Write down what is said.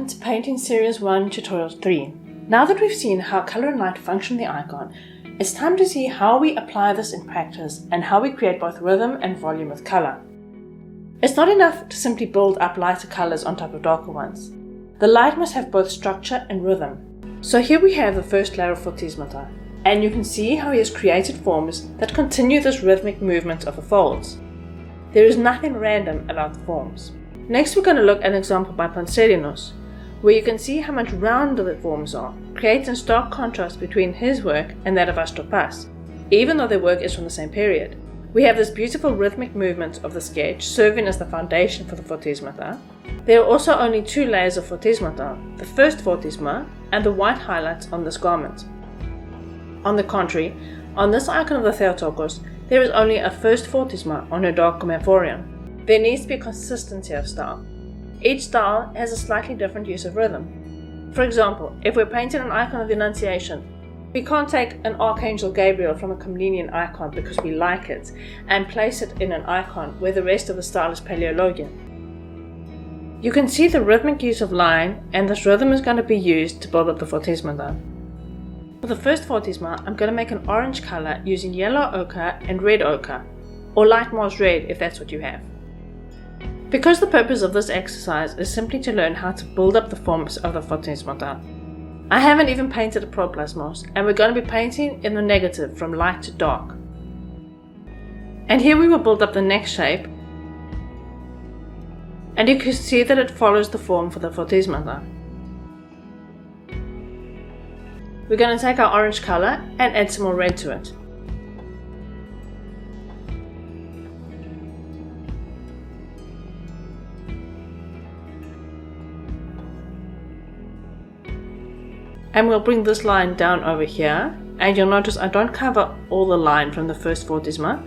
welcome to Painting Series 1 Tutorial 3. Now that we've seen how color and light function in the icon, it's time to see how we apply this in practice and how we create both rhythm and volume with color. It's not enough to simply build up lighter colors on top of darker ones. The light must have both structure and rhythm. So here we have the first layer of fortismata, and you can see how he has created forms that continue this rhythmic movement of the folds. There is nothing random about the forms. Next we're going to look at an example by Ponselinos, where you can see how much rounder the forms are, creating stark contrast between his work and that of Astropas, even though their work is from the same period. We have this beautiful rhythmic movement of the sketch serving as the foundation for the fortismata. There are also only two layers of fortismata, the first fortisma and the white highlights on this garment. On the contrary, on this icon of the Theotokos, there is only a first fortisma on her dark Mephorion. There needs to be consistency of style. Each style has a slightly different use of rhythm. For example, if we're painting an icon of the Annunciation, we can't take an Archangel Gabriel from a Comnenian icon because we like it and place it in an icon where the rest of the style is Paleologian. You can see the rhythmic use of line, and this rhythm is going to be used to build up the fortismata. For the first fortisma, I'm going to make an orange color using yellow ochre and red ochre, or light Mars red if that's what you have. Because the purpose of this exercise is simply to learn how to build up the forms of the fortismata, I haven't even painted a proplasmos, and we're going to be painting in the negative from light to dark. And here we will build up the next shape, and you can see that it follows the form for the fortismata. We're going to take our orange color and add some more red to it. And we'll bring this line down over here, and you'll notice I don't cover all the line from the first fortisma.